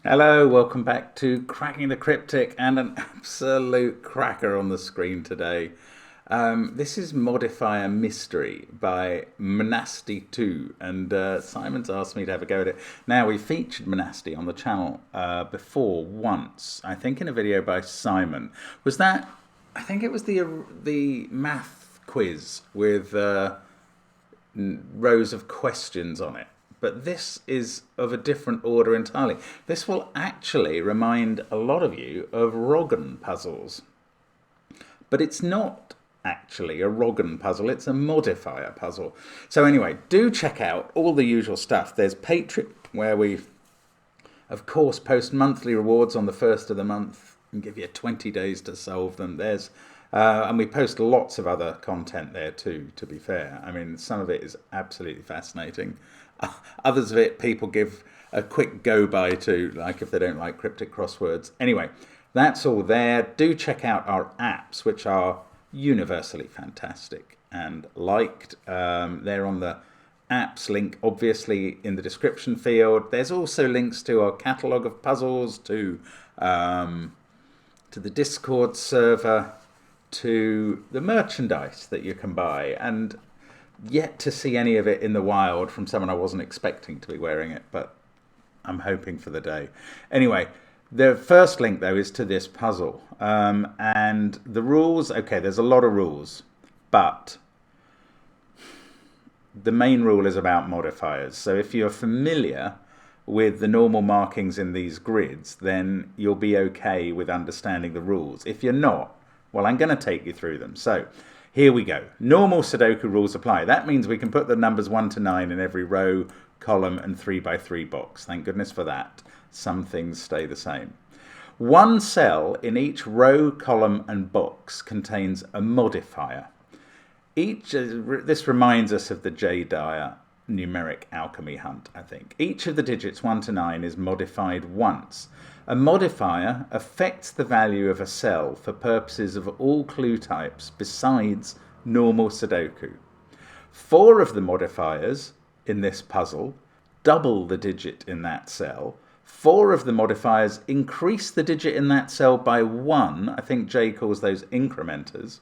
Hello, welcome back to Cracking the Cryptic, and an absolute cracker on the screen today. This is Modifier Mystery by Monasty2, and Simon's asked me to have a go at it. Now, we featured Monasty on the channel before once, I think in a video by Simon. Was that, I think it was the math quiz with rows of questions on it. But this is of a different order entirely. This will actually remind a lot of you of Roggen puzzles. But it's not actually a Roggen puzzle, it's a modifier puzzle. So anyway, do check out all the usual stuff. There's Patreon, where we, of course, post monthly rewards on the first of the month and give you 20 days to solve them. And we post lots of other content there too, to be fair. I mean, some of it is absolutely fascinating. Others of it people give a quick go-by to, like if they don't like cryptic crosswords. Anyway, that's all there. Do check out our apps, which are universally fantastic and liked. They're on the apps link, obviously, in the description field. There's also links to our catalogue of puzzles, to the Discord server, to the merchandise that you can buy, and yet to see any of it in the wild from someone I wasn't expecting to be wearing it, but I'm hoping for the day. Anyway, the first link, though, is to this puzzle. And the rules, okay, there's a lot of rules, but the main rule is about modifiers. So if you're familiar with the normal markings in these grids, then you'll be okay with understanding the rules. If you're not, well, I'm going to take you through them. So here we go. Normal Sudoku rules apply. That means we can put the numbers 1 to 9 in every row, column, and 3 by 3 box. Thank goodness for that. Some things stay the same. One cell in each row, column, and box contains a modifier. This reminds us of the J. Dyer numeric alchemy hunt, I think. Each of the digits 1 to 9 is modified once. A modifier affects the value of a cell for purposes of all clue types besides normal Sudoku. 4 of the modifiers in this puzzle double the digit in that cell. 4 of the modifiers increase the digit in that cell by 1. I think Jay calls those incrementers.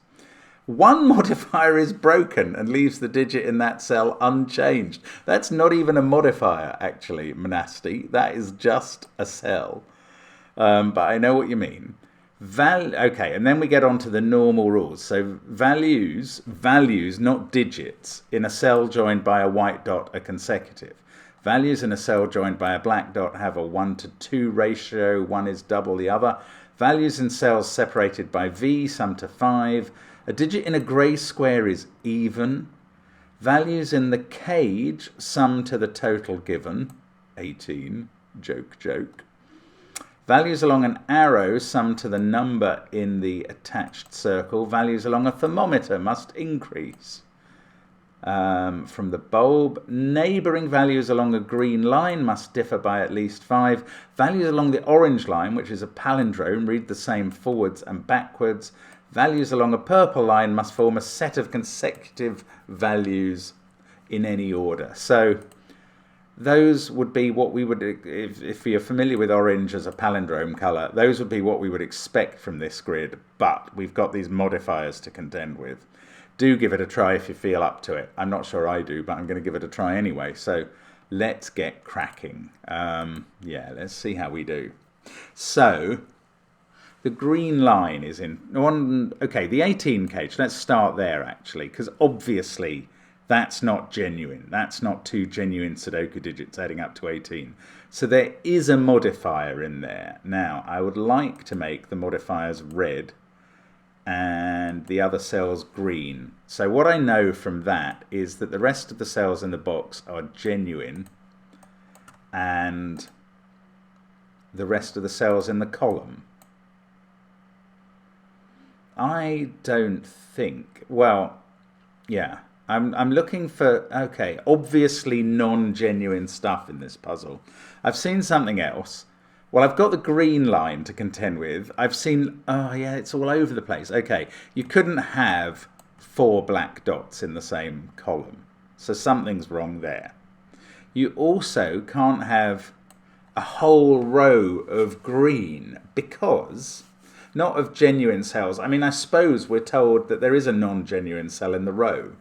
1 modifier is broken and leaves the digit in that cell unchanged. That's not even a modifier, actually, Monasty. That is just a cell. But I know what you mean. Okay, and then we get on to the normal rules. So values, not digits, in a cell joined by a white dot are consecutive. Values in a cell joined by a black dot have a 1 to 2 ratio. One is double the other. Values in cells separated by V sum to 5. A digit in a grey square is even. Values in the cage sum to the total given, 18. Joke, joke. Values along an arrow sum to the number in the attached circle. Values along a thermometer must increase. From the bulb, neighbouring values along a green line must differ by at least 5. Values along the orange line, which is a palindrome, read the same forwards and backwards. Values along a purple line must form a set of consecutive values in any order. So those would be what we would, if you're familiar with orange as a palindrome colour, those would be what we would expect from this grid, but we've got these modifiers to contend with. Do give it a try if you feel up to it. I'm not sure I do, but I'm going to give it a try anyway. So let's get cracking. Yeah, let's see how we do. So the green line is in one. Okay, the 18 cage. Let's start there, actually, because obviously that's not genuine. That's not 2 genuine Sudoku digits adding up to 18. So there is a modifier in there. Now, I would like to make the modifiers red and the other cells green. So what I know from that is that the rest of the cells in the box are genuine and the rest of the cells in the column, I don't think, well, yeah, I'm looking for, okay, obviously non-genuine stuff in this puzzle. I've seen something else. Well, I've got the green line to contend with. I've seen, oh yeah, it's all over the place. Okay, you couldn't have 4 black dots in the same column. So something's wrong there. You also can't have a whole row of green because, not of genuine cells. I mean, I suppose we're told that there is a non-genuine cell in the row,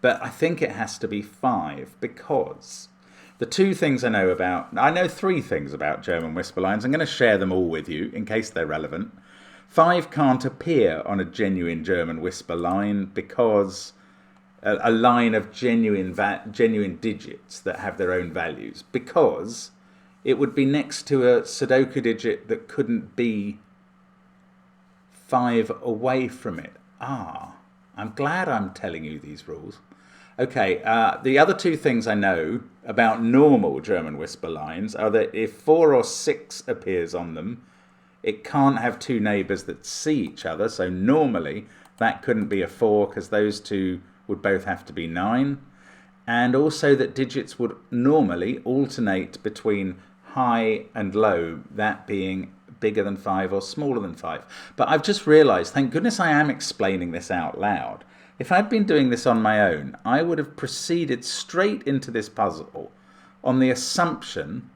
but I think it has to be 5 because the two things I know 3 things about German whisper lines. I'm going to share them all with you in case they're relevant. 5 can't appear on a genuine German whisper line because a line of genuine digits that have their own values, because it would be next to a sudoku digit that couldn't be 5 away from it. I'm glad I'm telling you these rules. Okay, the other 2 things I know about normal German whisper lines are that if 4 or 6 appears on them, it can't have 2 neighbours that see each other. So normally that couldn't be a 4 because those 2 would both have to be 9. And also that digits would normally alternate between high and low, that being bigger than 5 or smaller than 5. But I've just realised, thank goodness I am explaining this out loud. If I'd been doing this on my own, I would have proceeded straight into this puzzle on the assumption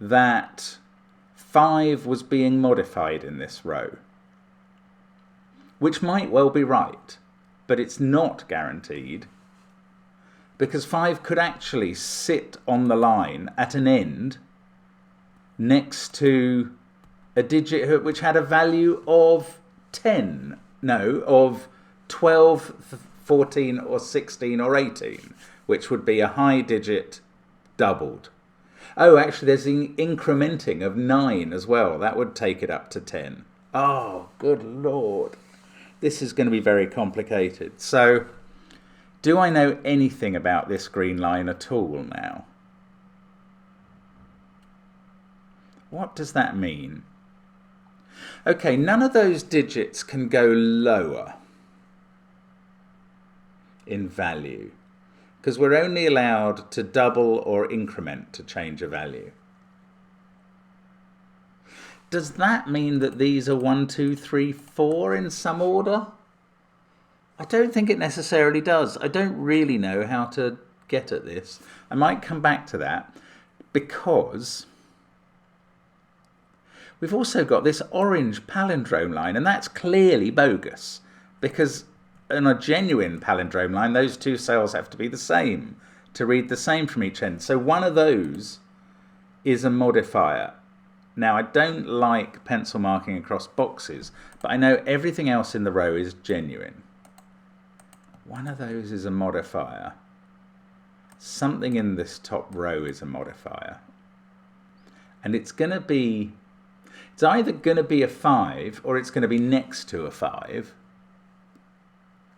that 5 was being modified in this row, which might well be right, but it's not guaranteed, because 5 could actually sit on the line at an end next to a digit which had a value of 10, no, of 12, 14 or 16 or 18, which would be a high digit doubled. Oh, actually there's the incrementing of 9 as well. That would take it up to 10. Oh, good Lord. This is going to be very complicated. So, do I know anything about this green line at all now? What does that mean? Okay, none of those digits can go lower in value because we're only allowed to double or increment to change a value. Does that mean that these are 1, 2, 3, 4 in some order? I don't think it necessarily does. I don't really know how to get at this. I might come back to that because we've also got this orange palindrome line, and that's clearly bogus because in a genuine palindrome line, those 2 cells have to be the same to read the same from each end. So one of those is a modifier. Now, I don't like pencil marking across boxes, but I know everything else in the row is genuine. One of those is a modifier. Something in this top row is a modifier. And it's either going to be a 5 or it's going to be next to a 5.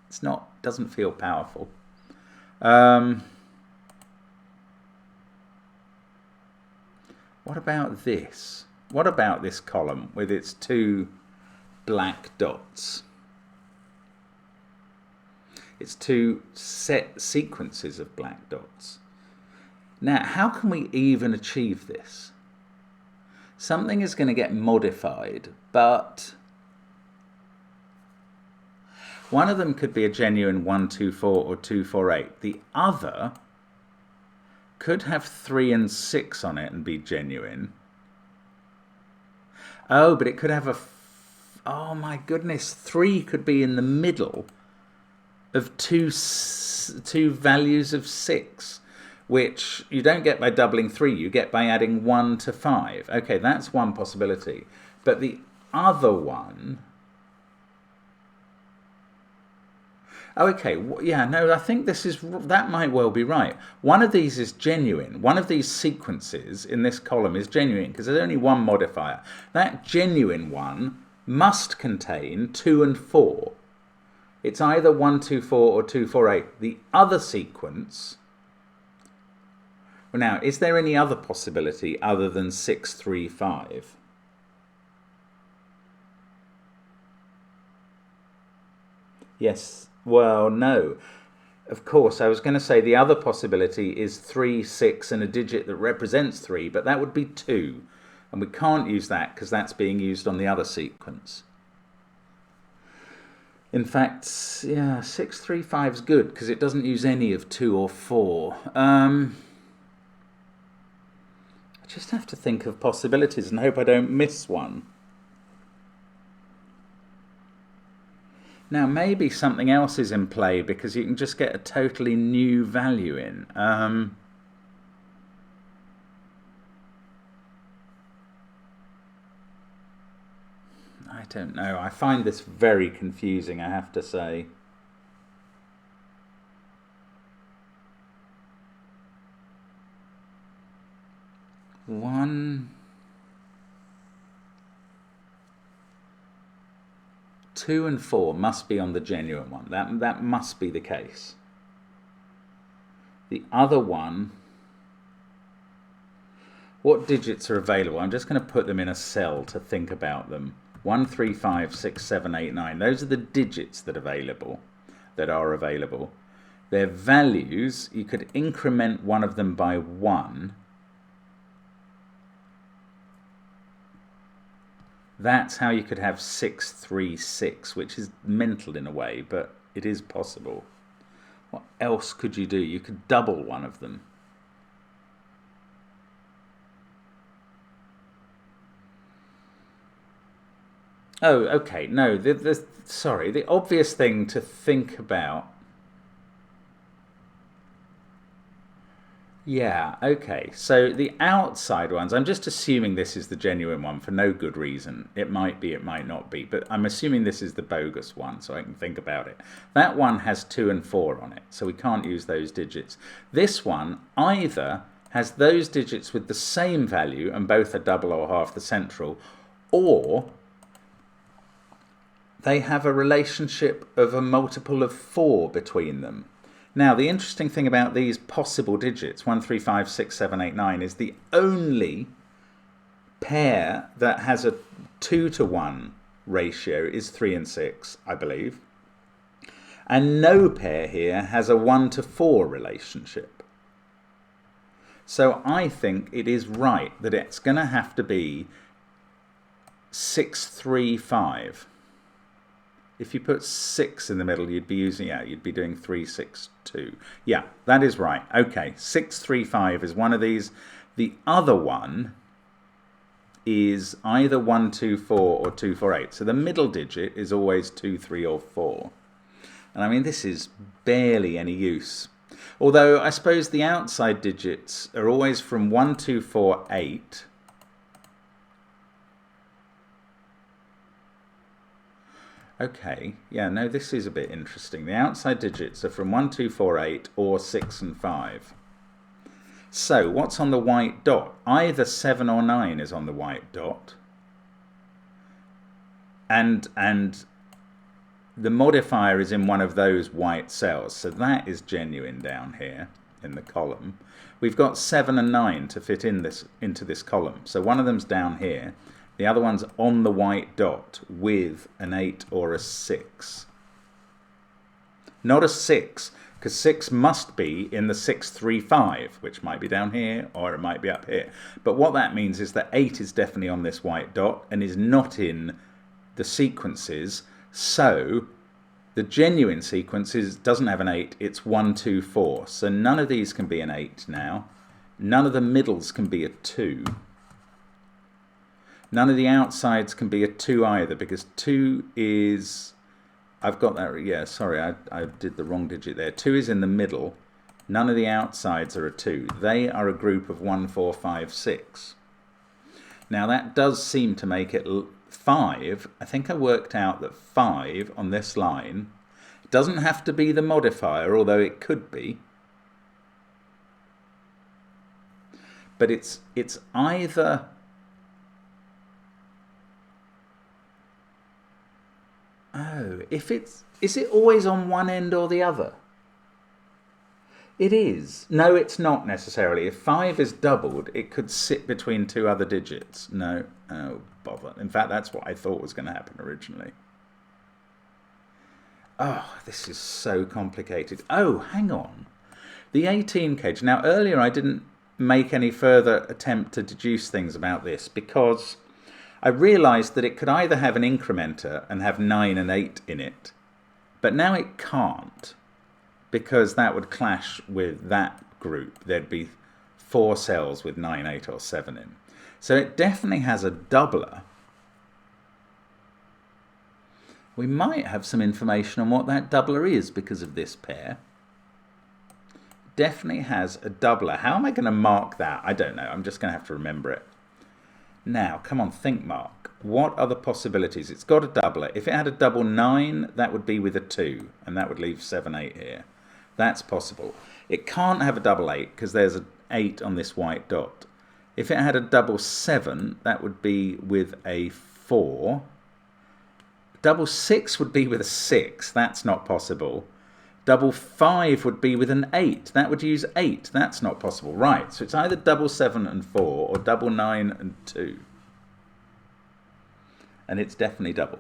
It's not, doesn't feel powerful. What about this? What about this column with its 2 black dots? It's 2 set sequences of black dots. Now, how can we even achieve this? Something is going to get modified, but one of them could be a genuine 1, 2, 4 or 2, 4, 8. The other could have 3 and 6 on it and be genuine. Oh, but it could have oh my goodness, 3 could be in the middle of two values of 6, which you don't get by doubling 3, you get by adding 1 to 5. Okay, that's one possibility. But the other one... Okay, yeah, no, I think that might well be right. One of these is genuine. One of these sequences in this column is genuine because there's only one modifier. That genuine one must contain 2 and 4. It's either 1, 2, 4 or 2, 4, 8. The other sequence... Well, now, is there any other possibility other than 6, 3, 5? Yes. Well, no. Of course, I was going to say the other possibility is 3, 6 and a digit that represents 3, but that would be 2. And we can't use that because that's being used on the other sequence. In fact, yeah, 6, 3, 5 is good because it doesn't use any of 2 or 4. I just have to think of possibilities and hope I don't miss one. Now, maybe something else is in play because you can just get a totally new value in. I don't know. I find this very confusing, I have to say. Two and 4 must be on the genuine one. That must be the case. The other one, what digits are available? I'm just going to put them in a cell to think about them. 1, 3, 5, 6, 7, 8, 9. Those are the digits that are available. Their values, you could increment one of them by 1. That's how you could have 636, which is mental in a way, but it is possible. What else could you do? You could double one of them. Oh, okay. No, sorry. The obvious thing to think about. Yeah, okay. So the outside ones, I'm just assuming this is the genuine one for no good reason. It might be, it might not be, but I'm assuming this is the bogus one so I can think about it. That one has 2 and 4 on it, so we can't use those digits. This one either has those digits with the same value and both are double or half the central, or they have a relationship of a multiple of 4 between them. Now, the interesting thing about these possible digits, 1, 3, 5, 6, 7, 8, 9, is the only pair that has a 2-to-1 ratio is 3 and 6, I believe. And no pair here has a 1-to-4 relationship. So I think it is right that it's going to have to be 6, 3, 5. If you put 6 in the middle, you'd be using, you'd be doing 3, 6, 2. Yeah, that is right. Okay, 6, 3, 5 is one of these. The other one is either 1, 2, 4 or 2, 4, 8. So the middle digit is always 2, 3 or 4. And I mean, this is barely any use. Although I suppose the outside digits are always from 1, 2, 4, 8. Okay, yeah, no, this is a bit interesting. The outside digits are from 1, 2, 4, 8 or 6 and 5. So what's on the white dot? Either 7 or 9 is on the white dot. And the modifier is in one of those white cells. So that is genuine down here in the column. We've got 7 and 9 to fit into this column. So one of them's down here. The other one's on the white dot with an 8 or a 6. Not a 6, because 6 must be in the 6, 3, 5, which might be down here or it might be up here. But what that means is that 8 is definitely on this white dot and is not in the sequences. So the genuine sequence doesn't have an 8, it's 1, 2, 4. So none of these can be an 8 now. None of the middles can be a 2. None of the outsides can be a 2 either, because 2 is, I've got that, yeah, sorry, I did the wrong digit there. 2 is in the middle. None of the outsides are a 2. They are a group of 1, 4, 5, 6. Now that does seem to make it 5. I think I worked out that 5 on this line doesn't have to be the modifier, although it could be. But it's either... Oh, is it always on one end or the other? It is. No, it's not necessarily. If 5 is doubled, it could sit between 2 other digits. No, oh, bother. In fact, that's what I thought was going to happen originally. Oh, this is so complicated. Oh, hang on. The 18 cage. Now, earlier I didn't make any further attempt to deduce things about this because I realised that it could either have an incrementer and have 9 and 8 in it, but now it can't, because that would clash with that group. There'd be 4 cells with 9, 8 or 7 in. So it definitely has a doubler. We might have some information on what that doubler is because of this pair. Definitely has a doubler. How am I going to mark that? I don't know. I'm just going to have to remember it. Now, come on, think, Mark. What are the possibilities? It's got a doubler. If it had a double 9, that would be with a 2, and that would leave 7, 8 here. That's possible. It can't have a double 8 because there's an 8 on this white dot. If it had a double 7, that would be with a 4. Double 6 would be with a 6. That's not possible. Double 5 would be with an 8. That would use 8. That's not possible. Right, so it's either double 7 and 4 or double 9 and 2. And it's definitely double.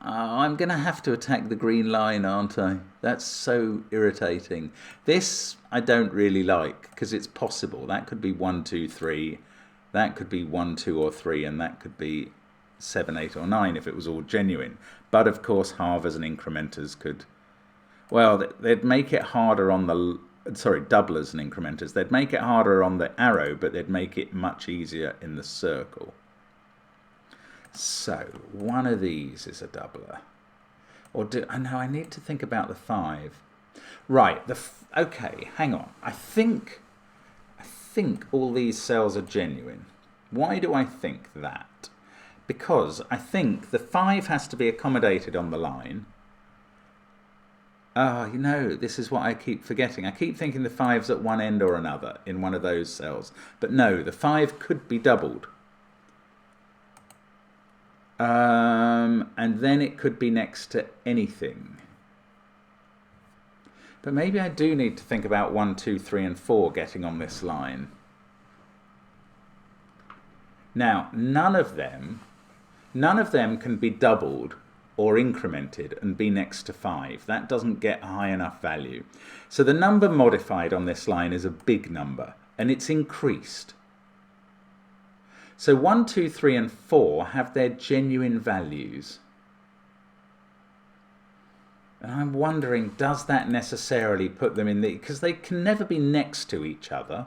I'm going to have to attack the green line, aren't I? That's so irritating. This I don't really like because it's possible. That could be 1, 2, 3. That could be 1, 2 or 3, and that could be 7, 8 or 9 if it was all genuine. But of course halvers and incrementers could, well, they'd make it harder on the, sorry, doublers and incrementers. They'd make it harder on the arrow, but they'd make it much easier in the circle. So one of these is a doubler. Or do, I know I need to think about the 5. Right, okay, hang on. I think all these cells are genuine. Why do I think that? Because I think the 5 has to be accommodated on the line. Oh, you know, this is what I keep forgetting. I keep thinking the 5's at one end or another in one of those cells. But no, the 5 could be doubled. And then it could be next to anything. But maybe I do need to think about 1, 2, 3 and 4 getting on this line. Now, none of them can be doubled or incremented and be next to 5. That doesn't get a high enough value. So the number modified on this line is a big number, and it's increased. So 1, 2, 3 and 4 have their genuine values. And I'm wondering, does that necessarily put them in the... because they can never be next to each other.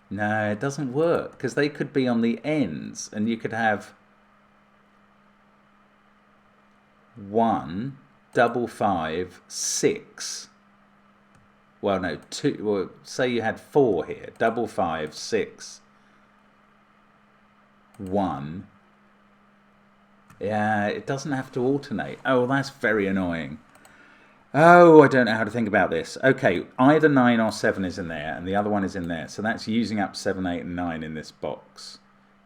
No, it doesn't work, because they could be on the ends, and you could have 1, double 5, 6. Well, no, 2. Well, say you had 4 here. Double 5, 6, 1. Yeah, it doesn't have to alternate. Oh, that's very annoying. Oh, I don't know how to think about this. Okay, either 9 or 7 is in there, and the other one is in there. So that's using up 7, 8, and 9 in this box.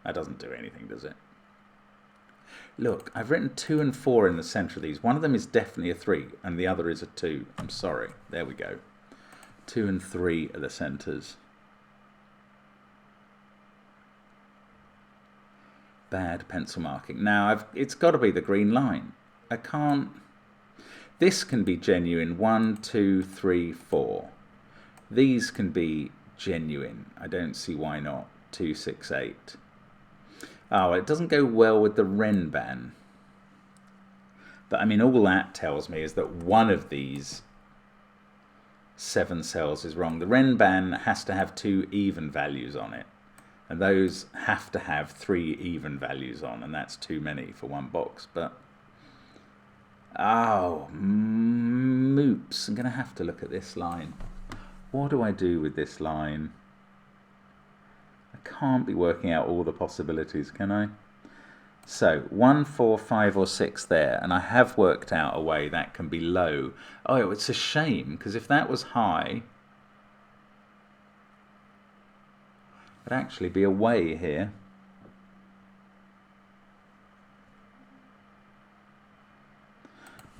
That doesn't do anything, does it? Look, I've written 2 and 4 in the centre of these. One of them is definitely a 3, and the other is a 2. I'm sorry. There we go. 2 and 3 are the centres. Bad pencil marking. Now, it's got to be the green line. I can't... This can be genuine. 1, 2, 3, 4. These can be genuine. I don't see why not. 2, 6, 8. Oh, it doesn't go well with the Renban. But I mean, all that tells me is that one of these 7 cells is wrong. The Renban has to have 2 even values on it. And those have to have 3 even values on. And that's too many for one box. But, oh, moops. I'm going to have to look at this line. What do I do with this line? I can't be working out all the possibilities, can I? So 1, 4, 5 or 6 there, and I have worked out a way that can be low. Oh, it's a shame, because if that was high, it'd actually be a way here.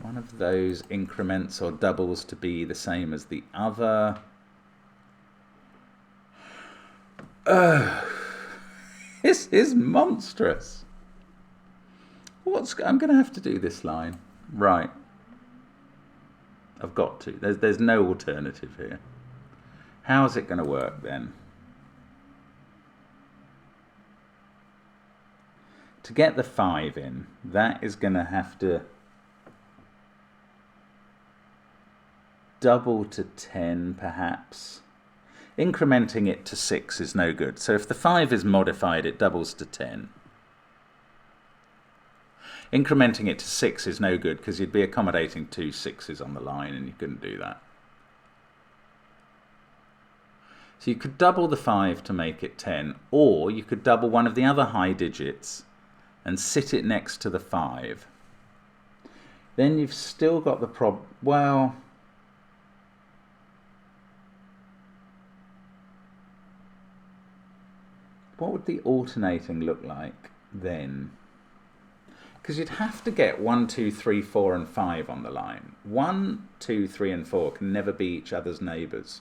One of those increments or doubles to be the same as the other. This is monstrous. I'm going to have to do this line. Right. I've got to. There's no alternative here. How's it going to work then? To get the 5 in, that is going to have to... double to 10 perhaps. Incrementing it to 6 is no good. So if the 5 is modified, it doubles to 10. Incrementing it to 6 is no good because you'd be accommodating 2 6s on the line and you couldn't do that. So you could double the 5 to make it 10, or you could double one of the other high digits and sit it next to the 5. Then you've still got the problem. Well, what would the alternating look like then? Because you'd have to get 1, 2, 3, 4 and 5 on the line. 1, 2, 3 and 4 can never be each other's neighbours.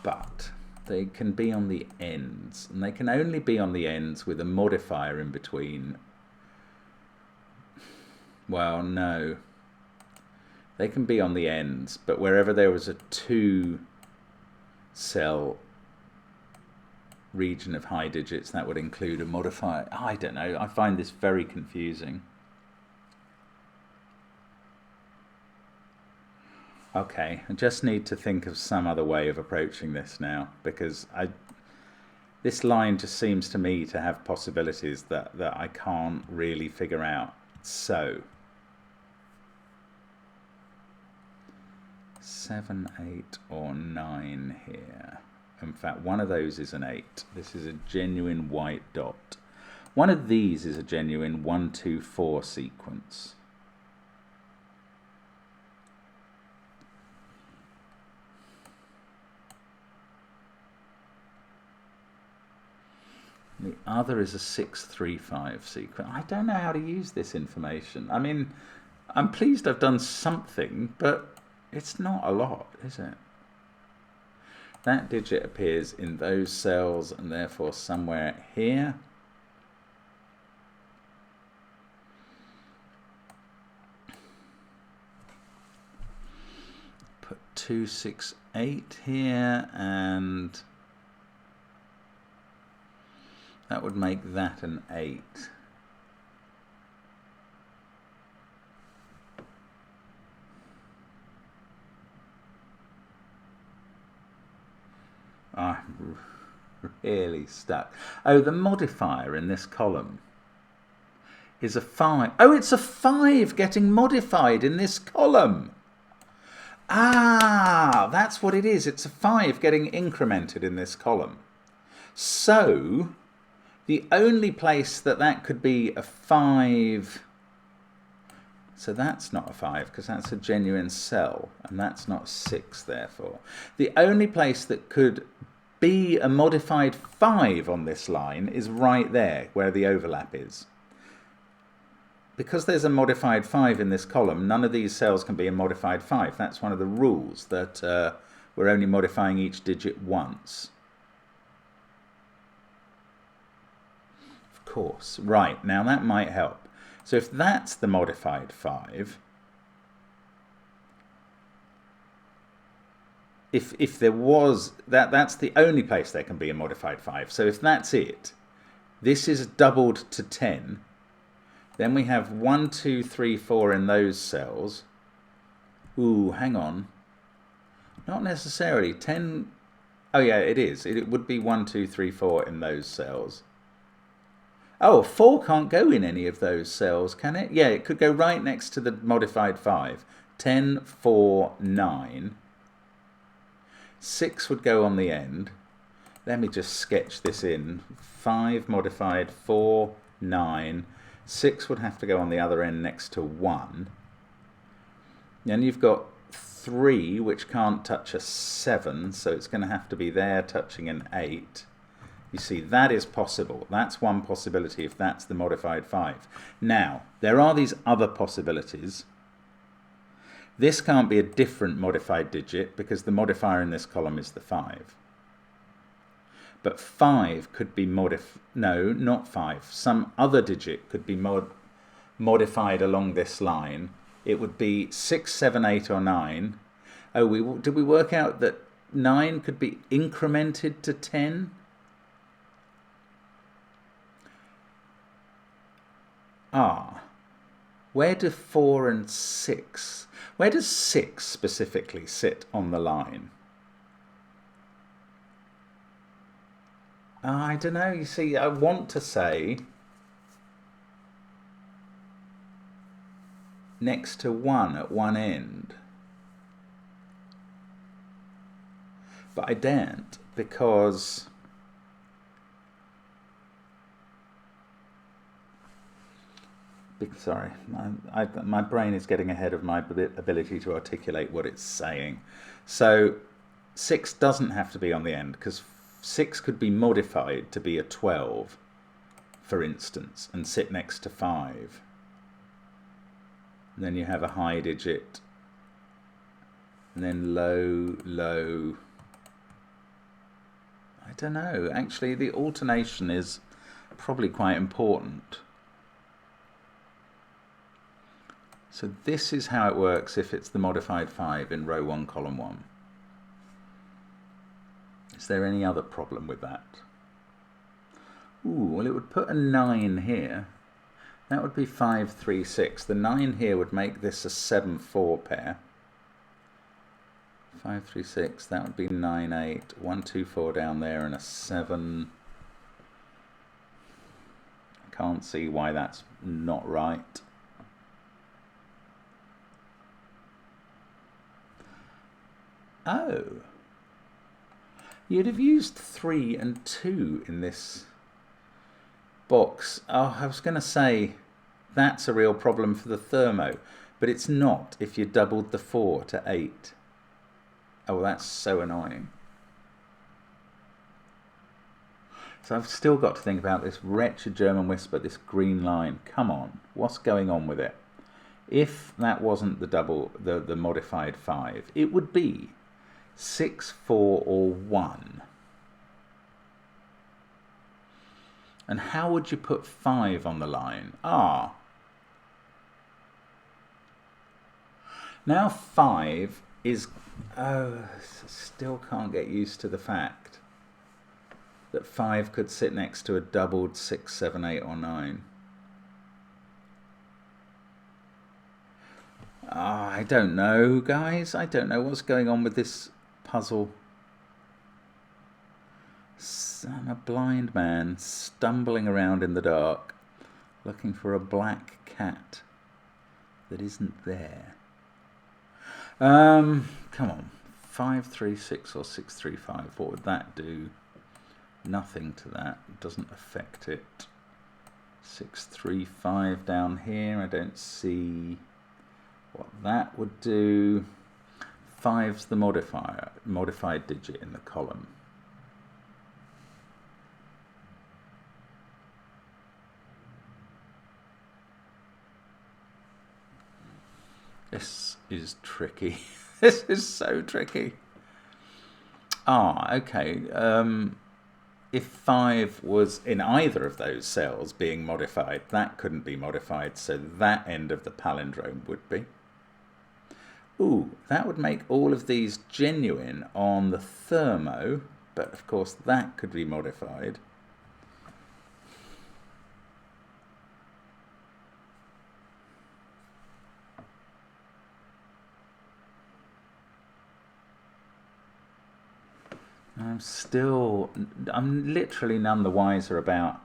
But they can be on the ends, and they can only be on the ends with a modifier in between. Well, no. They can be on the ends, but wherever there was a 2 cell region of high digits, that would include a modifier. I don't know. I find this very confusing. Okay, I just need to think of some other way of approaching this now, because this line just seems to me to have possibilities that I can't really figure out. So 7, 8 or 9 here. In fact, one of those is an 8. This is a genuine white dot. One of these is a genuine 1, 2, 4 sequence. The other is a 6, 3, 5 sequence. I don't know how to use this information. I mean, I'm pleased I've done something, but it's not a lot, is it? That digit appears in those cells and therefore somewhere here. Put 2, 6, 8 here, and that would make that an 8. I'm really stuck. Oh, the modifier in this column is a 5. Oh, it's a 5 getting modified in this column. Ah, that's what it is. It's a 5 getting incremented in this column. So the only place that could be a 5, so that's not a 5 because that's a genuine cell, and that's not 6 therefore. The only place that could be a modified 5 on this line is right there where the overlap is. Because there's a modified 5 in this column, none of these cells can be a modified 5. That's one of the rules, that we're only modifying each digit once. Of course. Right, now that might help. So if that's the modified 5, if there was, that's the only place there can be a modified 5. So if that's it, this is doubled to 10. Then we have 1, 2, 3, 4 in those cells. Ooh, hang on. Not necessarily. 10. Oh yeah, it is. It would be 1, 2, 3, 4 in those cells. Oh, 4 can't go in any of those cells, can it? Yeah, it could go right next to the modified 5. 10, 4, 9. 6 would go on the end. Let me just sketch this in. 5 modified, 4, 9. 6 would have to go on the other end next to 1. Then you've got 3, which can't touch a 7, so it's going to have to be there touching an 8. You see, that is possible. That's one possibility if that's the modified 5. Now, there are these other possibilities. This can't be a different modified digit because the modifier in this column is the 5. But 5 could be no, not 5. Some other digit could be modified along this line. It would be 6, 7, 8 or 9. Oh, did we work out that 9 could be incremented to 10? are, where do 4 and 6, where does 6 specifically sit on the line? I don't know, you see, I want to say next to 1 at one end. But I daren't, because sorry, my brain is getting ahead of my ability to articulate what it's saying. So 6 doesn't have to be on the end, because 6 could be modified to be a 12, for instance, and sit next to 5. And then you have a high digit, and then low, low. I don't know. Actually, the alternation is probably quite important. So this is how it works if it's the modified 5 in row 1, column 1. Is there any other problem with that? Ooh, well, it would put a 9 here. That would be 5, 3, 6. The 9 here would make this a 7, 4 pair. 5, 3, 6, that would be 9, 8, 1, 2, 4 down there, and a 7. I can't see why that's not right. Oh, you'd have used 3 and 2 in this box. Oh, I was going to say that's a real problem for the thermo, but it's not if you doubled the 4 to 8. Oh, that's so annoying. So I've still got to think about this wretched German whisper, this green line. Come on, what's going on with it? If that wasn't the modified 5, it would be 6, 4, or 1. And how would you put 5 on the line? Ah. Now 5 is... Oh, still can't get used to the fact that 5 could sit next to a doubled 6, 7, 8, or 9. I don't know, guys. I don't know what's going on with this puzzle. I'm a blind man stumbling around in the dark looking for a black cat that isn't there. Come on. 5, 3, 6 or 6, 3, 5. What would that do? Nothing to that. It doesn't affect it. 6, 3, 5 down here. I don't see what that would do. 5's the modified digit in the column. This is tricky. This is so tricky. Okay. If 5 was in either of those cells being modified, that couldn't be modified, so that end of the palindrome would be. Ooh, that would make all of these genuine on the thermo, but of course that could be modified. I'm literally none the wiser about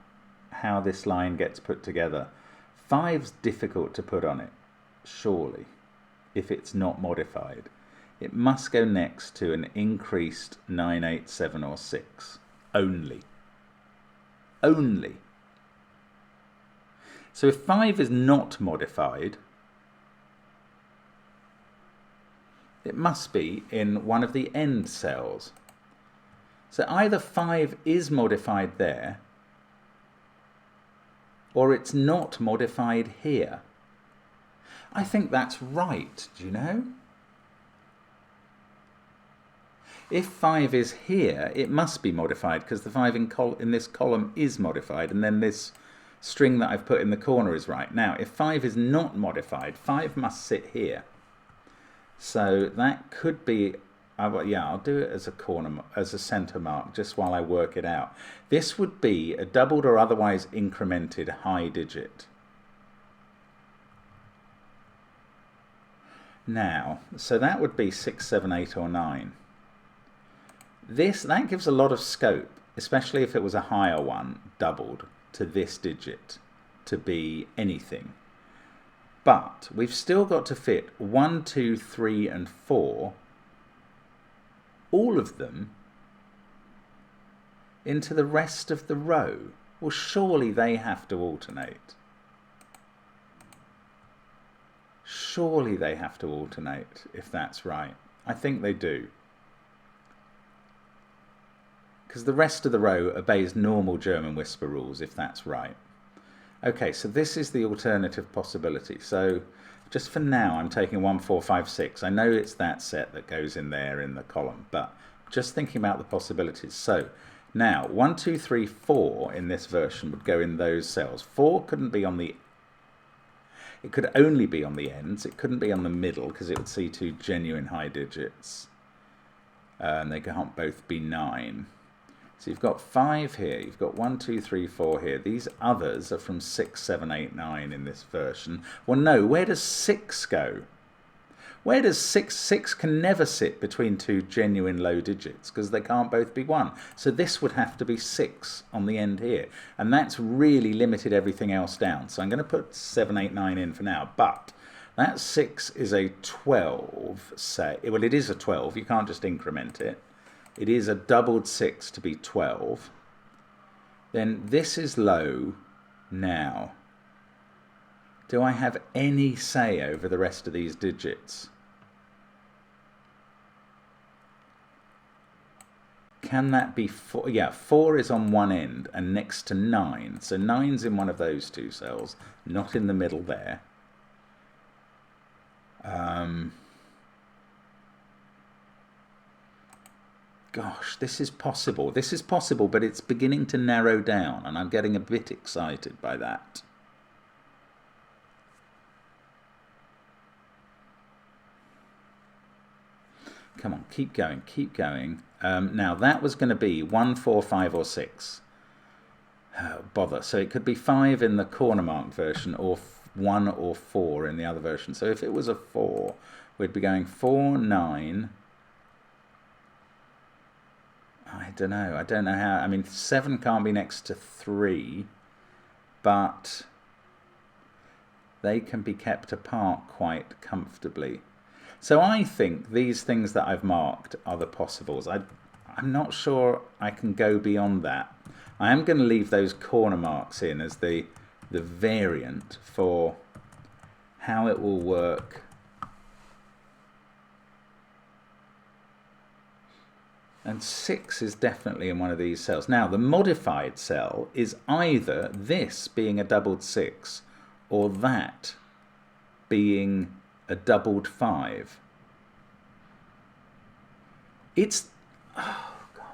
how this line gets put together. 5's difficult to put on it, surely, if it's not modified. It must go next to an increased 9, 8, 7 or 6. Only. Only. So if 5 is not modified, it must be in one of the end cells. So either 5 is modified there, or it's not modified here. I think that's right, do you know? If 5 is here, it must be modified, because the 5 in this column is modified, and then this string that I've put in the corner is right. Now, if 5 is not modified, 5 must sit here. So that could be... yeah, I'll do it as a center mark, just while I work it out. This would be a doubled or otherwise incremented high digit. Now, so that would be 6, 7, 8 or 9. That gives a lot of scope, especially if it was a higher one, doubled, to this digit to be anything. But we've still got to fit 1, 2, 3 and 4, all of them, into the rest of the row. Well, surely they have to alternate. Surely they have to alternate, if that's right. I think they do. Because the rest of the row obeys normal German whisper rules, if that's right. Okay, so this is the alternative possibility. So just for now, I'm taking 1, 4, 5, 6. I know it's that set that goes in there in the column, but just thinking about the possibilities. So now 1, 2, 3, 4 in this version would go in those cells. 4 couldn't be on the... It could only be on the ends. It couldn't be on the middle because it would see 2 genuine high digits. And they can't both be 9. So you've got 5 here, you've got 1, 2, 3, 4 here. These others are from 6, 7, 8, 9 in this version. Well, no, where does 6 go? Where does 6? 6 can never sit between 2 genuine low digits because they can't both be 1. So this would have to be 6 on the end here. And that's really limited everything else down. So I'm going to put 7, 8, 9 in for now. But that 6 is a 12, say. Well, it is a 12. You can't just increment it. It is a doubled 6 to be 12. Then this is low now. Do I have any say over the rest of these digits? Can that be 4? Yeah, 4 is on one end and next to 9. So 9's in one of those two cells, not in the middle there. Gosh, this is possible. This is possible, but it's beginning to narrow down, and I'm getting a bit excited by that. Come on, keep going, keep going. Now, that was going to be 1, 4, 5, or 6. Bother. So it could be 5 in the corner mark version, or 1 or 4 in the other version. So if it was a 4, we'd be going 4, 9... I don't know how. I mean, 7 can't be next to 3, but they can be kept apart quite comfortably. So I think these things that I've marked are the possibles. I'm not sure I can go beyond that. I am going to leave those corner marks in as the variant for how it will work. And 6 is definitely in one of these cells. Now, the modified cell is either this being a doubled 6 or that being a doubled 5. It's... Oh, gosh.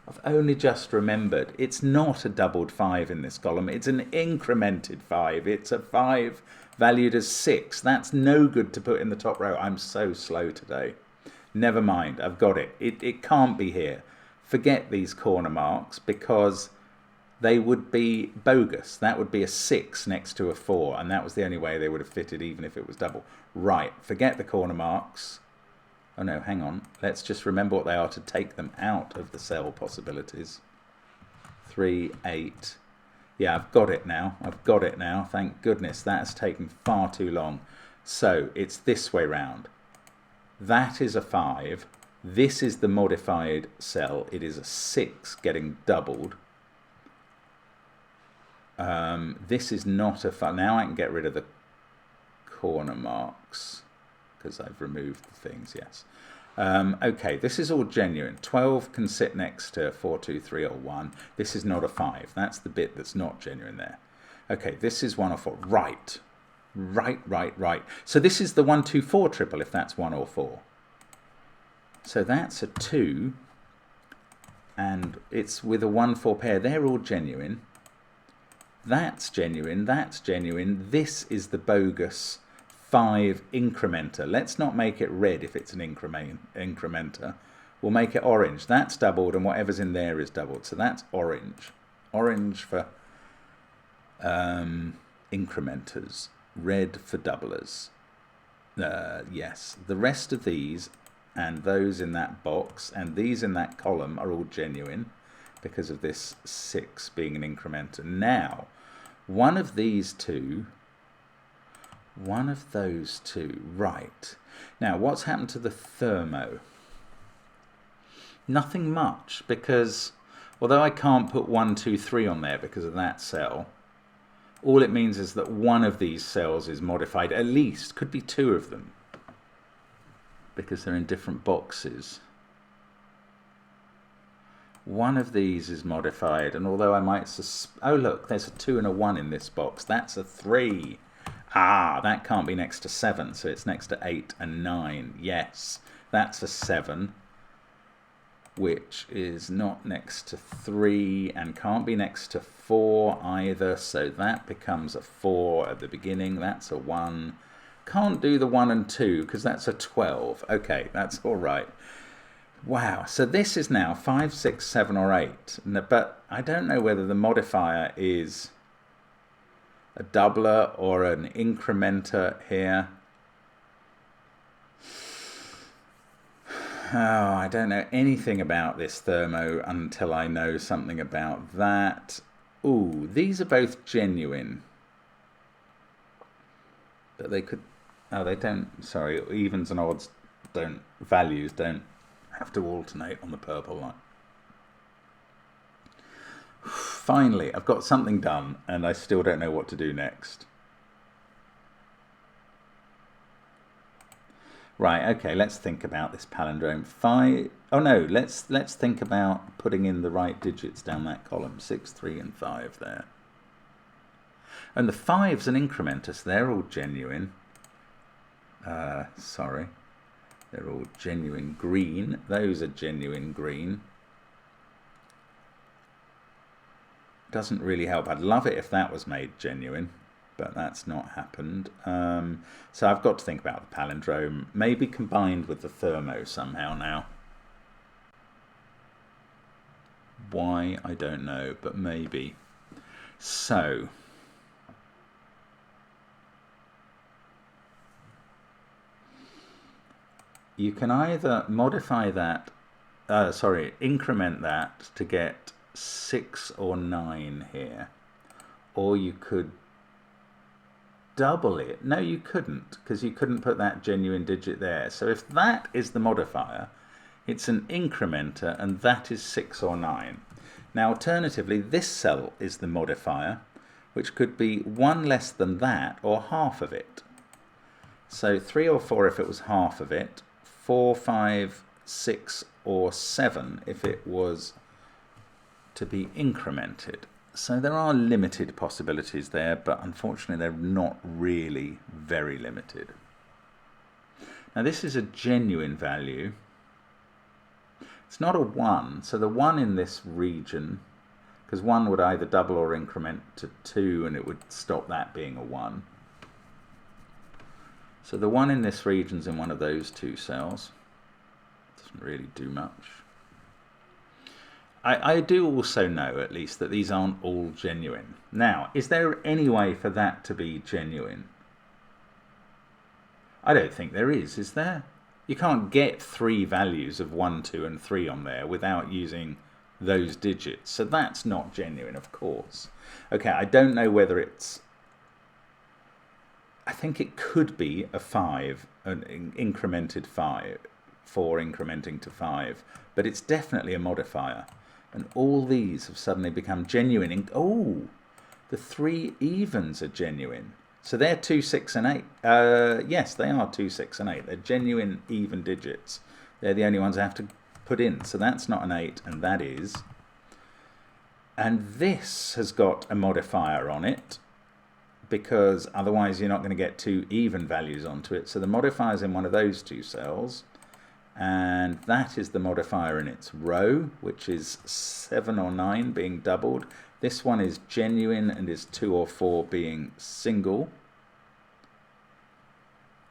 I've only just remembered. It's not a doubled 5 in this column. It's an incremented 5. It's a 5 valued as 6. That's no good to put in the top row. I'm so slow today. Never mind, I've got it. It can't be here. Forget these corner marks because they would be bogus. That would be a 6 next to a 4, and that was the only way they would have fitted even if it was double. Right, forget the corner marks. Oh no, hang on. Let's just remember what they are to take them out of the cell possibilities. 3, 8. Yeah, I've got it now. I've got it now. Thank goodness. That has taken far too long. So it's this way round. That is a 5. This is the modified cell. It is a 6 getting doubled. This is not a 5. Now I can get rid of the corner marks because I've removed the things, yes. Okay, this is all genuine. 12 can sit next to 4, 2, 3 or 1. This is not a 5. That's the bit that's not genuine there. Okay, this is 1 or 4. Right. Right. So this is the 1, 2, 4 triple if that's 1 or 4. So that's a 2, and it's with a 1, 4 pair. They're all genuine. That's genuine. That's genuine. This is the bogus 5 incrementer. Let's not make it red if it's an incrementer. We'll make it orange. That's doubled, and whatever's in there is doubled. So that's orange. Orange for incrementers. Red for doublers. Yes, the rest of these and those in that box and these in that column are all genuine because of this 6 being an incrementer. Now, one of those two, right. Now, what's happened to the thermo? Nothing much, because although I can't put 1, 2, 3 on there because of that cell, all it means is that one of these cells is modified, at least, could be 2 of them, because they're in different boxes. One of these is modified, and although I might oh look, there's a 2 and a 1 in this box, that's a 3. Ah, that can't be next to 7, so it's next to 8 and 9. Yes, that's a 7, which is not next to 3 and can't be next to 4 either, so that becomes a 4 at the beginning. That's a 1. Can't do the 1 and 2 because that's a 12. Okay, that's all right. Wow, so this is now 5, 6, 7 or 8, but I don't know whether the modifier is a doubler or an incrementer here. Oh, I don't know anything about this thermo until I know something about that. Ooh, these are both genuine. But they could... Oh, they don't... Sorry, evens and odds don't... Values don't have to alternate on the purple line. Finally, I've got something done, and I still don't know what to do next. Right, okay, let's think about this palindrome. 5... Oh no, let's think about putting in the right digits down that column. 6, 3 and 5 there. And the 5's an incrementer, so they're all genuine. Sorry. They're all genuine green. Those are genuine green. Doesn't really help. I'd love it if that was made genuine, but that's not happened. So I've got to think about the palindrome, maybe combined with the thermo somehow now. Why, I don't know, but maybe. So, you can either modify that, increment that to get 6 or 9 here, or you could double it. No, you couldn't, because you couldn't put that genuine digit there. So if that is the modifier, it's an incrementer, and that is 6 or 9. Now, alternatively, this cell is the modifier, which could be 1 less than that, or half of it. So 3 or 4 if it was half of it, 4, 5, 6, or 7 if it was to be incremented. So there are limited possibilities there, but unfortunately they're not really very limited. Now this is a genuine value. It's not a 1, so the 1 in this region, because 1 would either double or increment to 2 and it would stop that being a 1. So the 1 in this region's in one of those 2 cells. Doesn't really do much. I do also know, at least, that these aren't all genuine. Now, is there any way for that to be genuine? I don't think there is there? You can't get 3 values of 1, 2 and 3 on there without using those digits. So that's not genuine, of course. Okay, I don't know whether it's... I think it could be a 5, an incremented 5, 4 incrementing to 5, but it's definitely a modifier. And all these have suddenly become genuine. Oh, the 3 evens are genuine. So they're 2, 6 and 8. Yes, they are 2, 6 and 8. They're genuine even digits. They're the only ones I have to put in. So that's not an 8, and that is. And this has got a modifier on it, because otherwise you're not going to get 2 even values onto it. So the modifier is in one of those 2 cells. And that is the modifier in its row, which is 7 or 9 being doubled. This one is genuine and is 2 or 4 being single.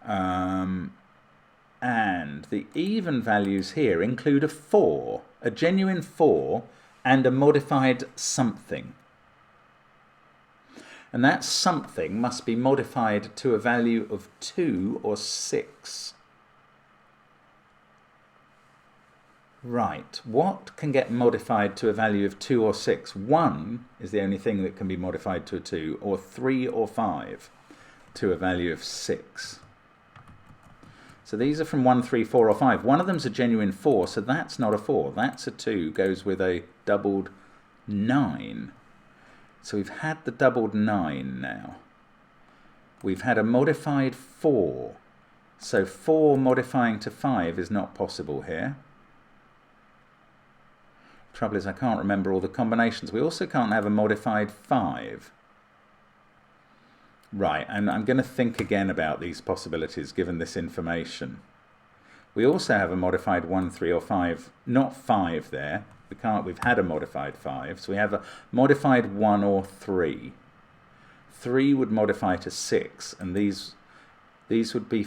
And the even values here include a 4, a genuine 4, and a modified something. And that something must be modified to a value of 2 or 6. Right, what can get modified to a value of 2 or 6? 1 is the only thing that can be modified to a 2, or 3 or 5 to a value of 6. So these are from 1, 3, 4 or 5. One of them's a genuine 4, so that's not a 4. That's a 2, goes with a doubled 9. So we've had the doubled 9 now. We've had a modified 4. So 4 modifying to 5 is not possible here. Trouble is I can't remember all the combinations. We also can't have a modified 5. Right, and I'm going to think again about these possibilities given this information. We also have a modified 1, 3 or 5, not 5 there. We've had a modified 5, so we have a modified 1 or 3. 3 would modify to 6, and these would be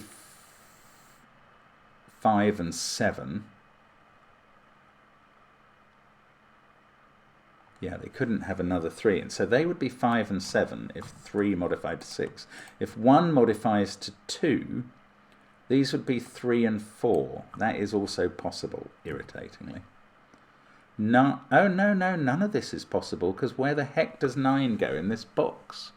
5 and 7. Yeah, they couldn't have another 3, and so they would be 5 and 7 if 3 modified to 6. If 1 modifies to 2, these would be 3 and 4. That is also possible, irritatingly. No, oh no, none of this is possible, because where the heck does 9 go in this box?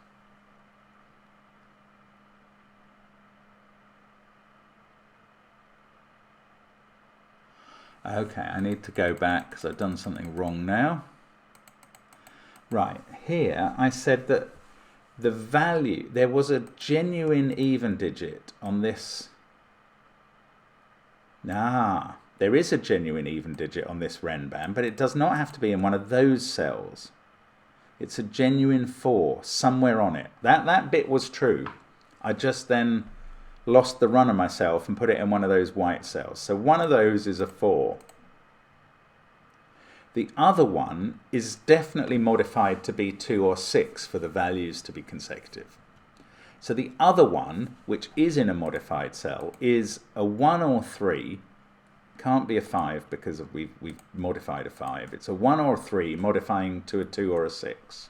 Okay, I need to go back because I've done something wrong now. Right, here I said that the value, there was a genuine even digit on this. There is a genuine even digit on this Renban, but it does not have to be in one of those cells. It's a genuine 4 somewhere on it. That bit was true. I just then lost the run of myself and put it in one of those white cells. So one of those is a 4. The other one is definitely modified to be 2 or 6 for the values to be consecutive. So the other one, which is in a modified cell, is a 1 or 3. Can't be a 5 because we've modified a 5. It's a 1 or 3 modifying to a 2 or a 6.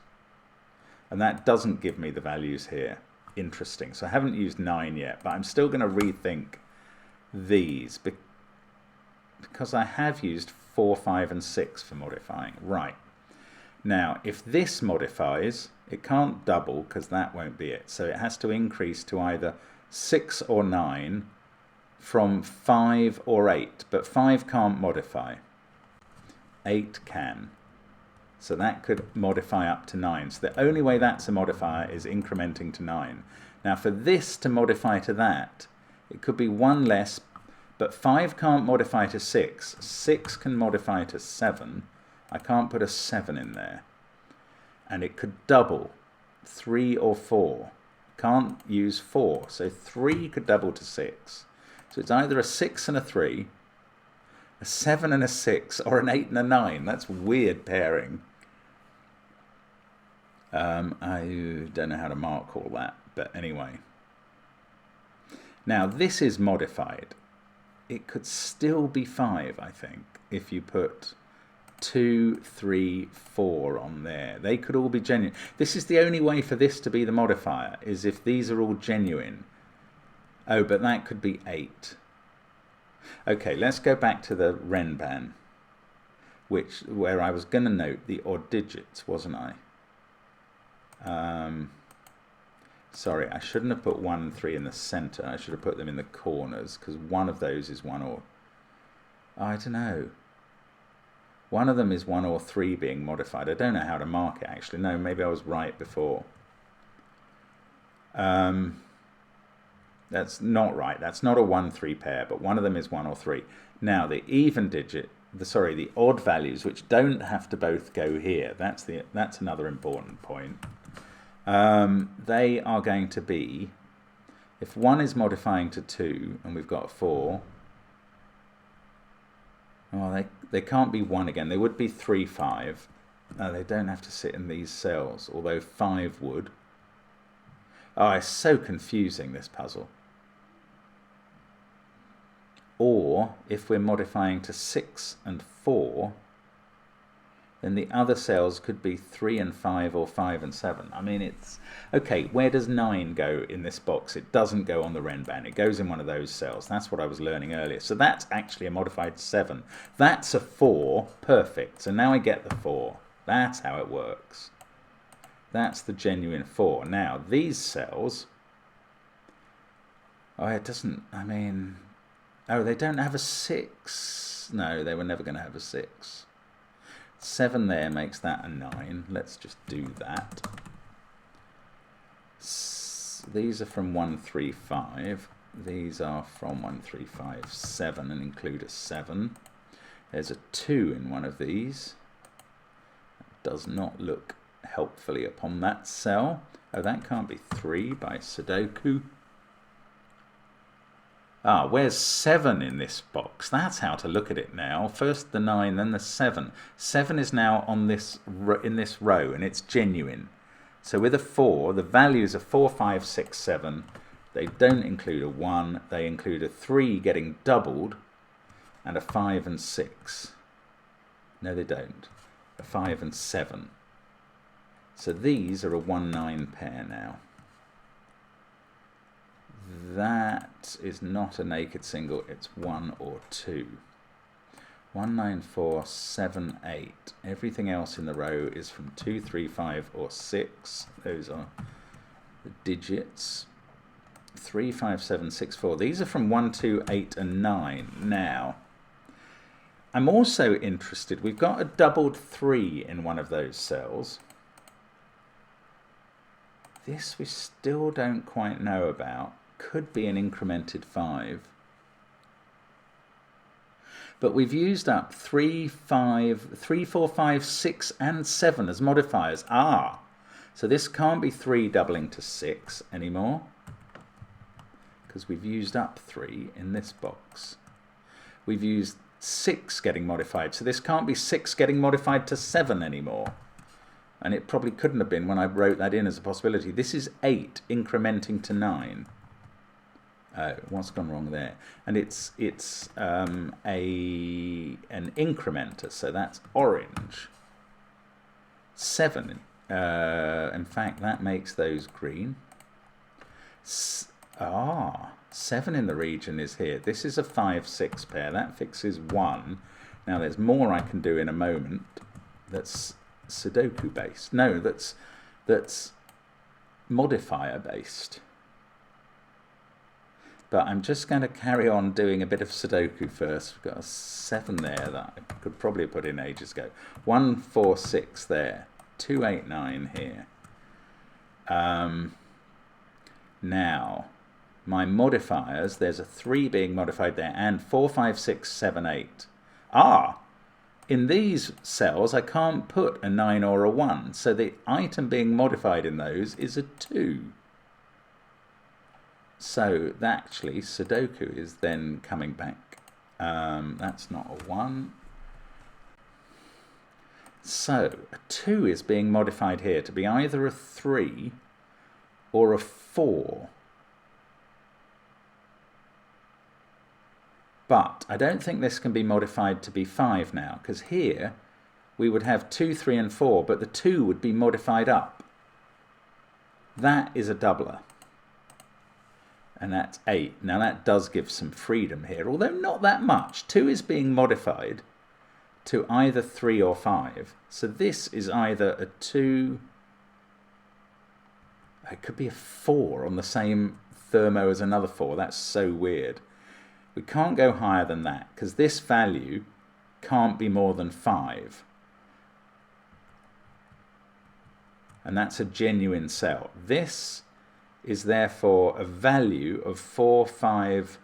And that doesn't give me the values here. Interesting. So I haven't used 9 yet, but I'm still going to rethink these because I have used 4, 5 and 6 for modifying. Right. Now, if this modifies, it can't double because that won't be it. So it has to increase to either 6 or 9 from 5 or 8. But 5 can't modify. 8 can. So that could modify up to 9. So the only way that's a modifier is incrementing to 9. Now for this to modify to that, it could be 1 less, but 5 can't modify to 6. 6 can modify to 7. I can't put a 7 in there. And it could double 3 or 4. Can't use 4. So 3 could double to 6. So it's either a 6 and a 3, a 7 and a 6, or an 8 and a 9. That's weird pairing. I don't know how to mark all that, but anyway. Now this is modified. It could still be 5, I think, if you put 2, 3, 4 on there. They could all be genuine. This is the only way for this to be the modifier, is if these are all genuine. Oh, but that could be 8. Okay, let's go back to the Renban, where I was going to note the odd digits, wasn't I? Sorry, I shouldn't have put 1 and 3 in the center. I should have put them in the corners, because one of those is 1 or... I don't know. One of them is 1 or 3 being modified. I don't know how to mark it, actually. No, maybe I was right before. That's not right. That's not a 1-3 pair, but one of them is 1 or 3. Now, the even digit, the odd values, which don't have to both go here. That's another important point. They are going to be, if 1 is modifying to 2 and we've got 4, well, they can't be 1 again. They would be 3, 5. No, they don't have to sit in these cells, although 5 would. Oh, it's so confusing, this puzzle. Or, if we're modifying to 6 and 4, then the other cells could be 3 and 5 or 5 and 7. I mean, it's... Okay, where does 9 go in this box? It doesn't go on the Renban. It goes in one of those cells. That's what I was learning earlier. So that's actually a modified 7. That's a 4. Perfect. So now I get the 4. That's how it works. That's the genuine 4. Now, these cells... Oh, it doesn't... I mean... Oh, they don't have a 6. No, they were never going to have a 6. 7 there makes that a 9. Let's just do that. These are from 135. These are from 1357 and include a 7. There's a 2 in one of these. That does not look helpfully upon that cell. Oh, that can't be 3 by sudoku. Ah, where's 7 in this box? That's how to look at it now. First the 9, then the 7. 7 is now on this in this row, and it's genuine. So with a 4, the values are 4, 5, 6, 7. They don't include a 1. They include a 3 getting doubled, and a 5 and 6. No, they don't. A 5 and 7. So these are a 1-9 pair now. That is not a naked single, it's 1 or 2. 1, 9, 4, 7, 8. Everything else in the row is from 2, 3, 5 or 6. Those are the digits. 3, 5, 7, 6, 4. These are from 1, 2, 8 and 9. Now, I'm also interested, we've got a doubled 3 in one of those cells. This we still don't quite know about. Could be an incremented 5. But we've used up 3, 4, 5, 6 and 7 as modifiers. Ah, so this can't be 3 doubling to 6 anymore, because we've used up 3 in this box. We've used 6 getting modified, so this can't be 6 getting modified to 7 anymore. And it probably couldn't have been when I wrote that in as a possibility. This is 8 incrementing to 9. Oh, what's gone wrong there? And it's an incrementer, so that's orange. 7. In fact, that makes those green. 7 in the region is here. This is a 5-6 pair. That fixes 1. Now there's more I can do in a moment. That's sudoku based. No, that's modifier based. But I'm just going to carry on doing a bit of sudoku first. We've got a 7 there that I could probably put in ages ago. 1, 4, 6 there. 2, 8, 9 here. Now, my modifiers, there's a 3 being modified there, and 4, 5, 6, 7, 8. Ah! In these cells, I can't put a 9 or a 1, so the item being modified in those is a 2. So actually, sudoku is then coming back. That's not a 1. So a 2 is being modified here to be either a 3 or a 4. But I don't think this can be modified to be 5 now, because here we would have 2, 3 and 4, but the 2 would be modified up. That is a doubler. And that's 8. Now that does give some freedom here, although not that much. 2 is being modified to either 3 or 5. So this is either a 2, it could be a 4 on the same thermo as another 4. That's so weird. We can't go higher than that, because this value can't be more than 5. And that's a genuine cell. This is therefore a value of 4, 5,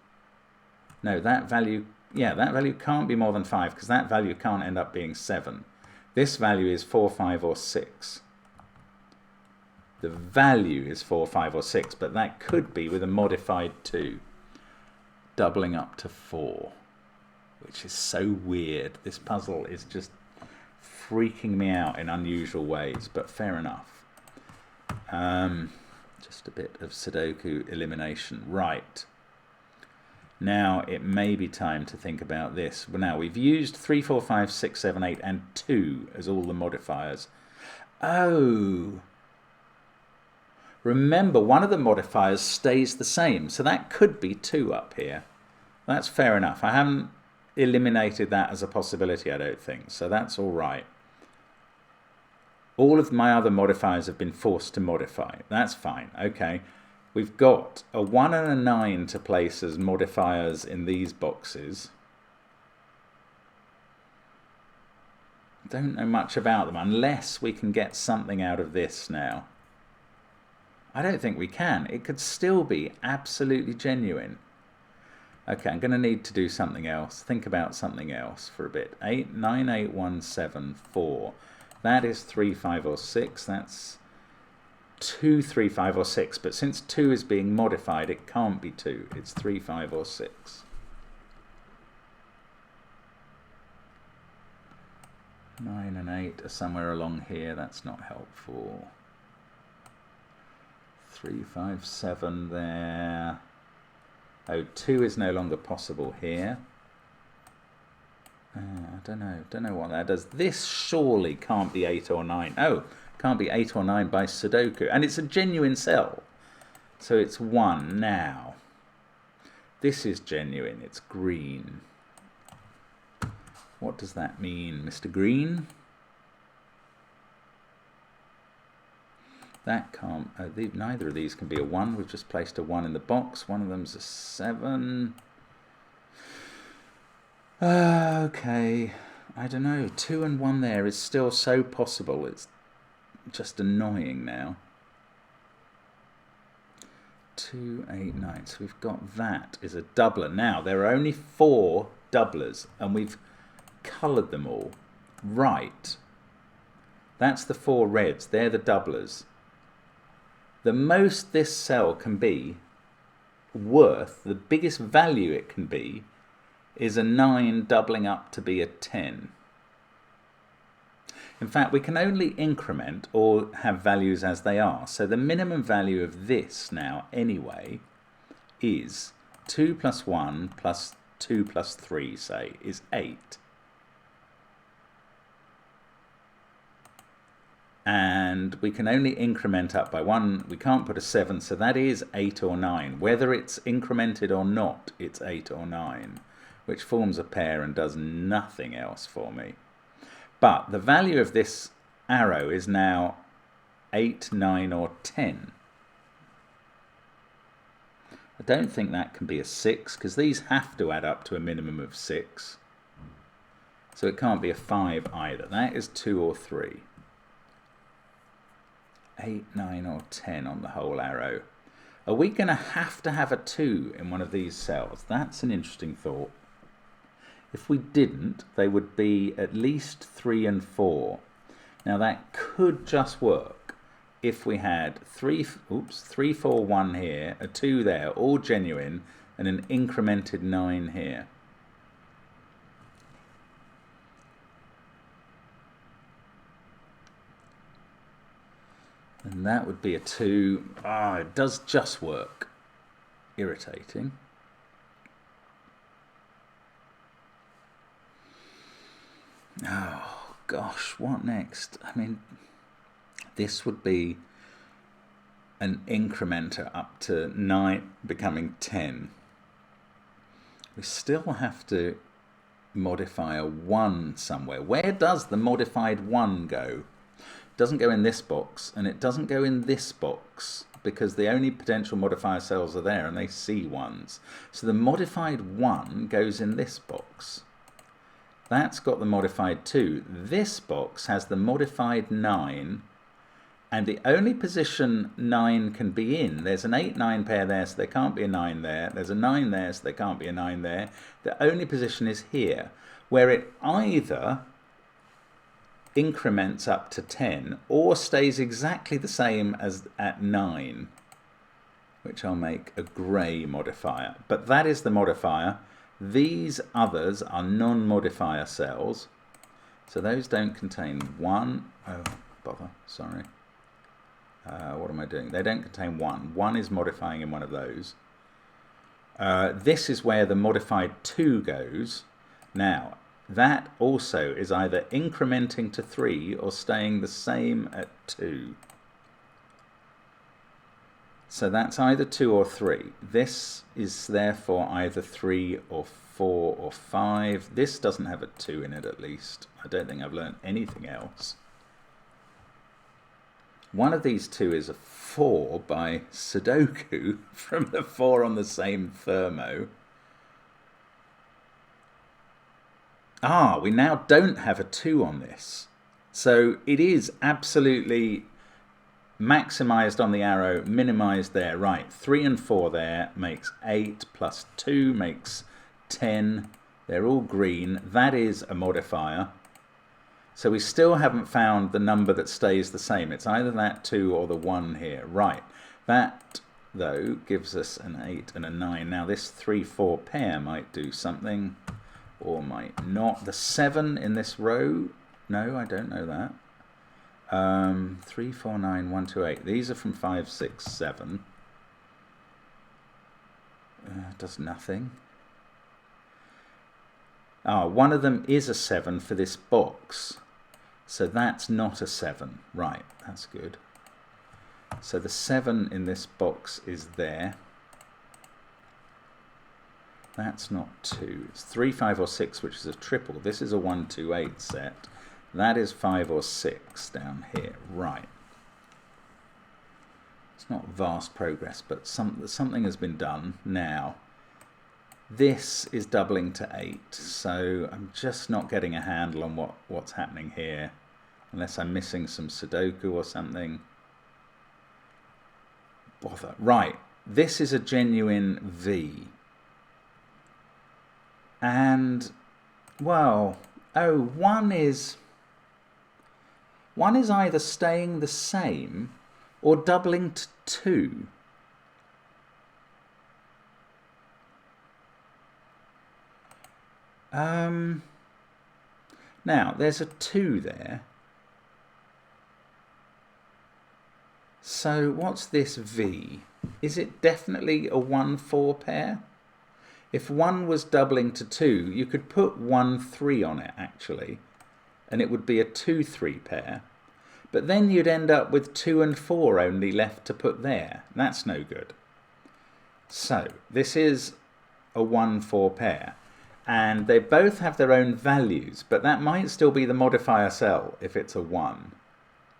no, that value, yeah, that value can't be more than 5, because that value can't end up being 7. This value is 4, 5 or 6. The value is 4, 5 or 6, but that could be with a modified 2, doubling up to 4, which is so weird. This puzzle is just freaking me out in unusual ways, but fair enough. Just a bit of sudoku elimination. Right. Now it may be time to think about this. Now we've used 3, 4, 5, 6, 7, 8 and 2 as all the modifiers. Oh, remember one of the modifiers stays the same, so that could be 2 up here. That's fair enough. I haven't eliminated that as a possibility, I don't think, so that's all right. All of my other modifiers have been forced to modify. That's fine. Okay. We've got a 1 and a 9 to place as modifiers in these boxes. Don't know much about them unless we can get something out of this now. I don't think we can. It could still be absolutely genuine. Okay, I'm going to need to do something else. Think about something else for a bit. 8, 9, 8, 1, 7, 4. That is 3, 5, or 6. That's 2, 3, 5, or 6. But since 2 is being modified, it can't be 2. It's 3, 5, or 6. 9 and 8 are somewhere along here. That's not helpful. 3, 5, 7 there. Oh, 2 is no longer possible here. I don't know what that does. This surely can't be 8 or 9. Oh, can't be 8 or 9 by sudoku. And it's a genuine cell. So it's 1 now. This is genuine. It's green. What does that mean, Mr. Green? That can't... neither of these can be a 1. We've just placed a 1 in the box. One of them's a 7. Okay. I don't know. 2 and 1 there is still so possible. It's just annoying now. 2, 8, 9. So we've got that is a doubler. Now, there are only 4 doublers, and we've coloured them all. Right. That's the 4 reds. They're the doublers. The most this cell can be worth, the biggest value it can be, is a 9 doubling up to be a 10. In fact, we can only increment or have values as they are. So the minimum value of this now, anyway, is 2 plus 1 plus 2 plus 3, say, is 8. And we can only increment up by 1. We can't put a 7, so that is 8 or 9. Whether it's incremented or not, it's 8 or 9, which forms a pair and does nothing else for me. But the value of this arrow is now 8, 9, or 10. I don't think that can be a 6, because these have to add up to a minimum of 6. So it can't be a 5 either. That is 2 or 3. 8, 9, or 10 on the whole arrow. Are we going to have a 2 in one of these cells? That's an interesting thought. If we didn't, they would be at least 3 and 4. Now that could just work if we had 3, 4, 1 here, a 2 there, all genuine, and an incremented 9 here. And that would be a 2. Ah, it does just work. Irritating. Oh, gosh, what next? I mean, this would be an incrementer up to 9 becoming 10. We still have to modify a 1 somewhere. Where does the modified 1 go? It doesn't go in this box, and it doesn't go in this box, because the only potential modifier cells are there, and they see 1s. So the modified 1 goes in this box. That's got the modified 2. This box has the modified 9, and the only position 9 can be in, there's an 8, 9 pair there, so there can't be a 9 there. There's a 9 there, so there can't be a 9 there. The only position is here, where it either increments up to 10 or stays exactly the same as at 9, which I'll make a grey modifier. But that is the modifier. These others are non-modifier cells, so those don't contain 1. Oh, bother, sorry. What am I doing? They don't contain 1. 1 is modifying in one of those. This is where the modified 2 goes. Now, that also is either incrementing to 3 or staying the same at 2. So that's either 2 or 3. This is therefore either 3 or 4 or 5. This doesn't have a 2 in it, at least. I don't think I've learned anything else. One of these two is a 4 by Sudoku from the 4 on the same thermo. Ah, we now don't have a 2 on this. So it is absolutely maximized on the arrow, minimized there. Right, 3 and 4 there makes 8, plus 2 makes 10. They're all green. That is a modifier. So we still haven't found the number that stays the same. It's either that 2 or the 1 here. Right, that, though, gives us an 8 and a 9. Now this 3-4 pair might do something, or might not. The 7 in this row, no, I don't know that. 3, 4, 9, 1, 2, 8. These are from 5, 6, 7. Does nothing. Ah, one of them is a 7 for this box. So that's not a 7. Right, that's good. So the 7 in this box is there. That's not 2. It's 3, 5, or 6, which is a triple. This is a 1, 2, 8 set. That is 5 or 6 down here. Right. It's not vast progress, but something has been done now. This is doubling to 8, so I'm just not getting a handle on what's happening here, unless I'm missing some Sudoku or something. Bother. Right, this is a genuine V. And, well, oh, one is either staying the same or doubling to 2. Now, there's a 2 there. So what's this V? Is it definitely a 1-4 pair? If 1 was doubling to 2, you could put 1-3 on it, actually, and it would be a 2-3 pair. But then you'd end up with 2 and 4 only left to put there. That's no good. So this is a 1-4 pair. And they both have their own values, but that might still be the modifier cell if it's a 1.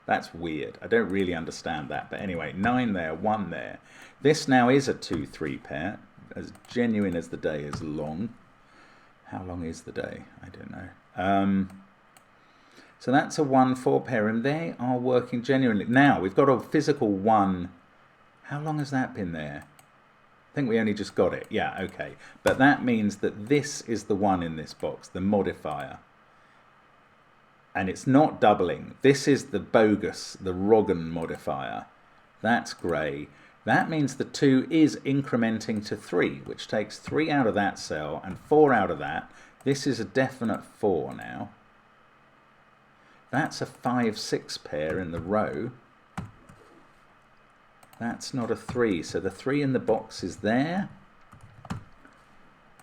That's weird. I don't really understand that. But anyway, 9 there, 1 there. This now is a 2-3 pair, as genuine as the day is long. How long is the day? I don't know. So that's a 1-4 pair, and they are working genuinely. Now, we've got a physical 1. How long has that been there? I think we only just got it. Yeah, okay. But that means that this is the 1 in this box, the modifier. And it's not doubling. This is the bogus, the Roggen modifier. That's grey. That means the 2 is incrementing to 3, which takes 3 out of that cell and 4 out of that. This is a definite 4 now. That's a 5-6 pair in the row. That's not a 3, so the 3 in the box is there.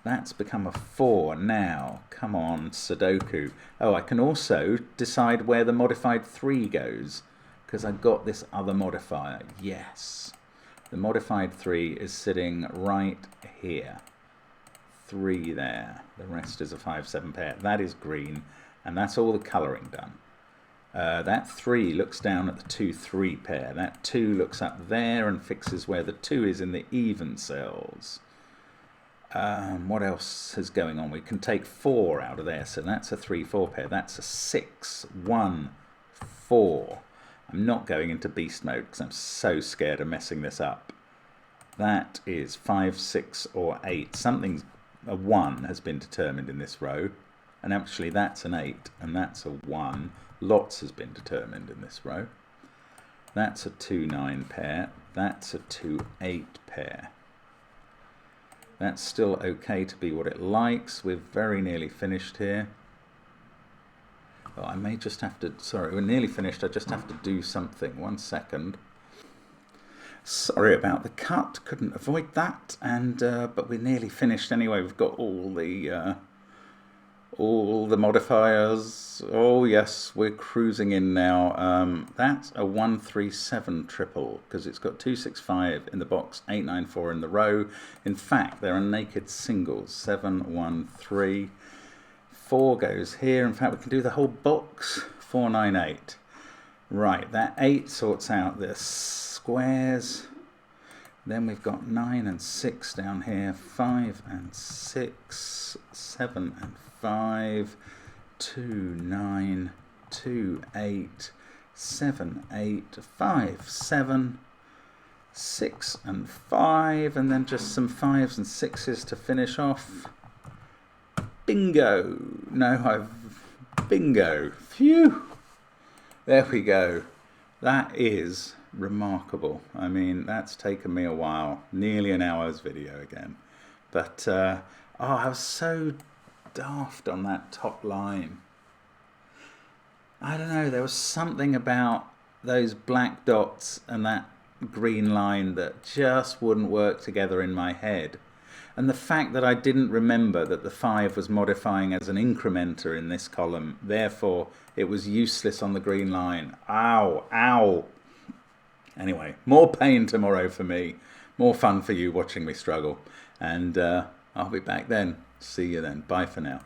That's become a 4 now. Come on, Sudoku. Oh, I can also decide where the modified 3 goes, because I've got this other modifier. Yes. The modified 3 is sitting right here. 3 there. The rest is a 5-7 pair. That is green, and that's all the colouring done. That 3 looks down at the 2-3 pair. That 2 looks up there and fixes where the 2 is in the even cells. What else is going on? We can take 4 out of there, so that's a 3-4 pair. That's a 6-1-4. I'm not going into beast mode because I'm so scared of messing this up. That is 5, 6, or 8. A 1 has been determined in this row. And actually that's an 8, and that's a 1. Lots has been determined in this row. That's a 2-9 pair. That's a 2-8 pair. That's still okay to be what it likes. We're very nearly finished here. Oh, I may just have to, sorry, we're nearly finished. I just have to do something. 1 second. Sorry about the cut, couldn't avoid that, and but we're nearly finished anyway. We've got all the modifiers. Oh yes, we're cruising in now. That's a 137 triple because it's got 265 in the box, 894 in the row. In fact, there are naked singles, 713. 4 goes here. In fact, we can do the whole box, 498. Right, that 8 sorts out the squares. Then we've got 9 and 6 down here, 5 and 6, 7 and 5, 2, 9, 2, 8, 7, 8, 5, 7, 6 and 5, and then just some 5s and 6s to finish off. Bingo! No, bingo! Phew! There we go. That is remarkable. I mean, that's taken me a while. Nearly an hour's video again. But, oh, I was so daft on that top line. I don't know, there was something about those black dots and that green line that just wouldn't work together in my head. And the fact that I didn't remember that the 5 was modifying as an incrementer in this column, therefore it was useless on the green line. Ow, ow. Anyway, more pain tomorrow for me, more fun for you watching me struggle. And I'll be back then. See you then. Bye for now.